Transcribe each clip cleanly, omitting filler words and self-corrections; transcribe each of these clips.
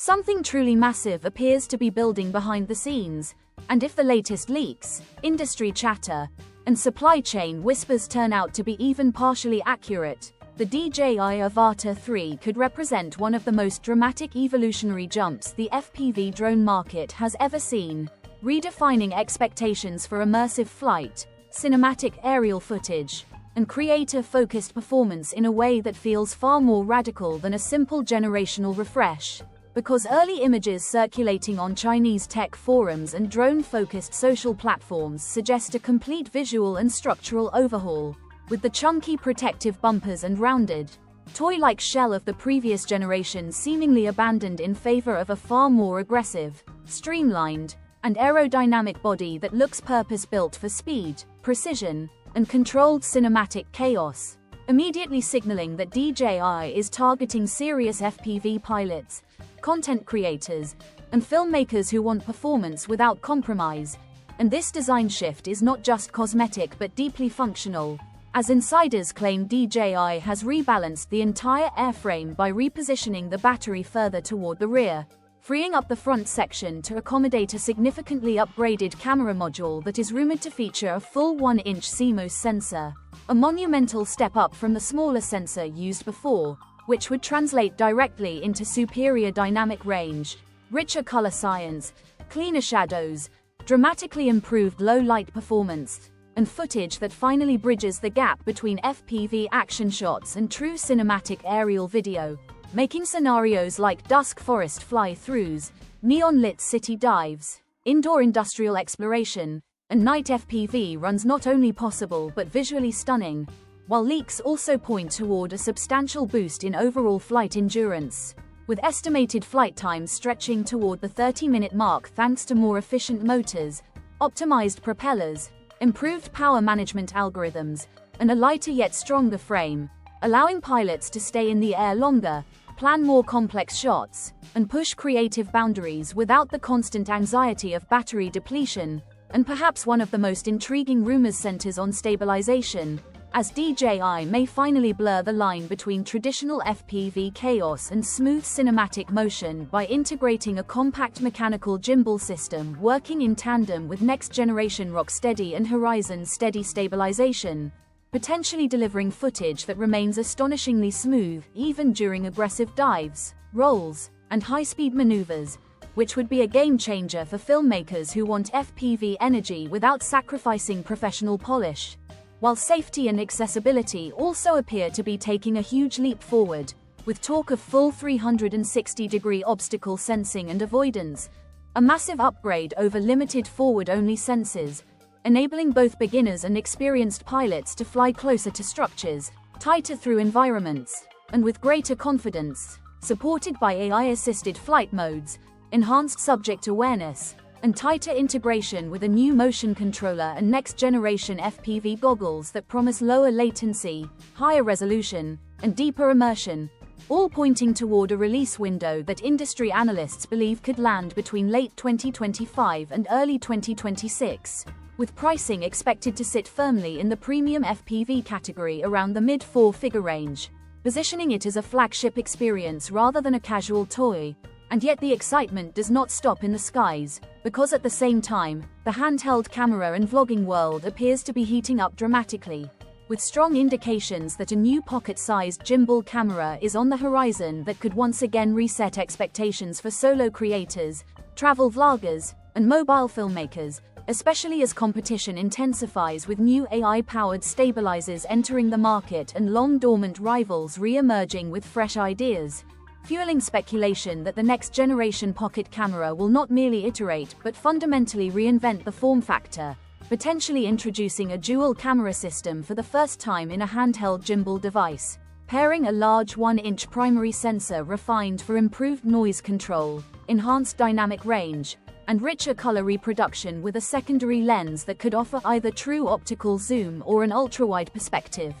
Something truly massive appears to be building behind the scenes, and if the latest leaks, industry chatter, and supply chain whispers turn out to be even partially accurate, the DJI Avata 3 could represent one of the most dramatic evolutionary jumps the FPV drone market has ever seen, redefining expectations for immersive flight, cinematic aerial footage, and creator-focused performance in a way that feels far more radical than a simple generational refresh. Because early images circulating on Chinese tech forums and drone-focused social platforms suggest a complete visual and structural overhaul, with the chunky protective bumpers and rounded, toy-like shell of the previous generation seemingly abandoned in favor of a far more aggressive, streamlined, and aerodynamic body that looks purpose-built for speed, precision, and controlled cinematic chaos, immediately signaling that DJI is targeting serious FPV pilots, content creators, and filmmakers who want performance without compromise. And this design shift is not just cosmetic but deeply functional, as insiders claim DJI has rebalanced the entire airframe by repositioning the battery further toward the rear, freeing up the front section to accommodate a significantly upgraded camera module that is rumored to feature a full 1-inch CMOS sensor, a monumental step up from the smaller sensor used before, which would translate directly into superior dynamic range, richer color science, cleaner shadows, dramatically improved low-light performance, and footage that finally bridges the gap between FPV action shots and true cinematic aerial video, making scenarios like dusk forest fly-throughs, neon-lit city dives, indoor industrial exploration, and night FPV runs not only possible but visually stunning, while leaks also point toward a substantial boost in overall flight endurance, with estimated flight times stretching toward the 30-minute mark thanks to more efficient motors, optimized propellers, improved power management algorithms, and a lighter yet stronger frame, allowing pilots to stay in the air longer, plan more complex shots, and push creative boundaries without the constant anxiety of battery depletion. And perhaps one of the most intriguing rumors centers on stabilization, as DJI may finally blur the line between traditional FPV chaos and smooth cinematic motion by integrating a compact mechanical gimbal system working in tandem with next-generation Rocksteady and Horizon Steady stabilization, potentially delivering footage that remains astonishingly smooth even during aggressive dives, rolls, and high-speed maneuvers, which would be a game-changer for filmmakers who want FPV energy without sacrificing professional polish. While safety and accessibility also appear to be taking a huge leap forward, with talk of full 360-degree obstacle sensing and avoidance, a massive upgrade over limited forward-only sensors, enabling both beginners and experienced pilots to fly closer to structures, tighter through environments, and with greater confidence, supported by AI-assisted flight modes, enhanced subject awareness, and tighter integration with a new motion controller and next-generation FPV goggles that promise lower latency, higher resolution, and deeper immersion, all pointing toward a release window that industry analysts believe could land between late 2025 and early 2026, with pricing expected to sit firmly in the premium FPV category around the mid-four-figure range, positioning it as a flagship experience rather than a casual toy. And yet the excitement does not stop in the skies, because at the same time, the handheld camera and vlogging world appears to be heating up dramatically, with strong indications that a new pocket-sized gimbal camera is on the horizon that could once again reset expectations for solo creators, travel vloggers, and mobile filmmakers, especially as competition intensifies with new AI-powered stabilizers entering the market and long-dormant rivals re-emerging with fresh ideas, fueling speculation that the next-generation pocket camera will not merely iterate but fundamentally reinvent the form factor, potentially introducing a dual camera system for the first time in a handheld gimbal device, pairing a large 1-inch primary sensor refined for improved noise control, enhanced dynamic range, and richer color reproduction with a secondary lens that could offer either true optical zoom or an ultra-wide perspective,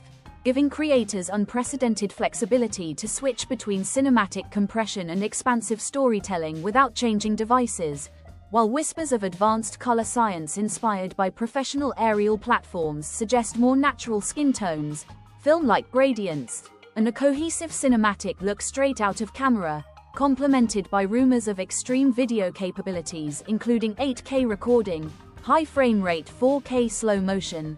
giving creators unprecedented flexibility to switch between cinematic compression and expansive storytelling without changing devices, while whispers of advanced color science inspired by professional aerial platforms suggest more natural skin tones, film-like gradients, and a cohesive cinematic look straight out of camera. complemented by rumors of extreme video capabilities including 8K recording, high frame rate 4K slow motion,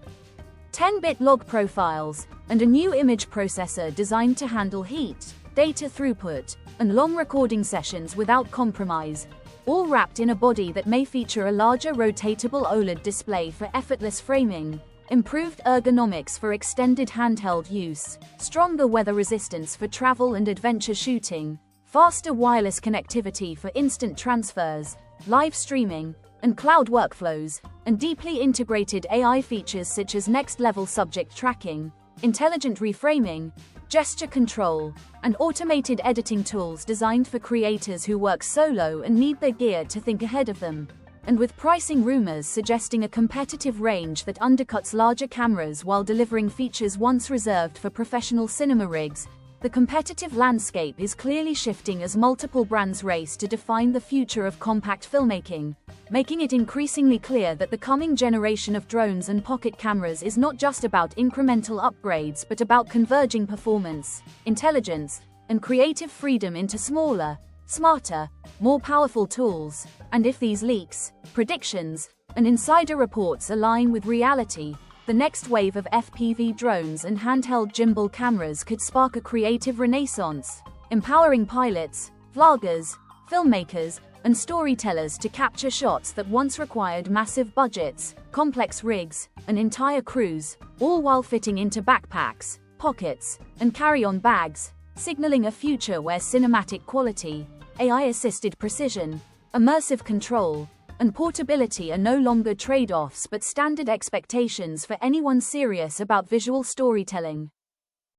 10-bit log profiles, and a new image processor designed to handle heat, data throughput, and long recording sessions without compromise, all wrapped in a body that may feature a larger rotatable OLED display for effortless framing, improved ergonomics for extended handheld use, stronger weather resistance for travel and adventure shooting, faster wireless connectivity for instant transfers, live streaming, and cloud workflows, and deeply integrated AI features such as next-level subject tracking, intelligent reframing, gesture control, and automated editing tools designed for creators who work solo and need their gear to think ahead of them. And with pricing rumors suggesting a competitive range that undercuts larger cameras while delivering features once reserved for professional cinema rigs, the competitive landscape is clearly shifting as multiple brands race to define the future of compact filmmaking, making it increasingly clear that the coming generation of drones and pocket cameras is not just about incremental upgrades but about converging performance, intelligence, and creative freedom into smaller, smarter, more powerful tools. And if these leaks, predictions, and insider reports align with reality, the next wave of FPV drones and handheld gimbal cameras could spark a creative renaissance, empowering pilots, vloggers, filmmakers, and storytellers to capture shots that once required massive budgets, complex rigs, and entire crews, all while fitting into backpacks, pockets, and carry-on bags, signaling a future where cinematic quality, AI-assisted precision, immersive control, and portability are no longer trade-offs but standard expectations for anyone serious about visual storytelling.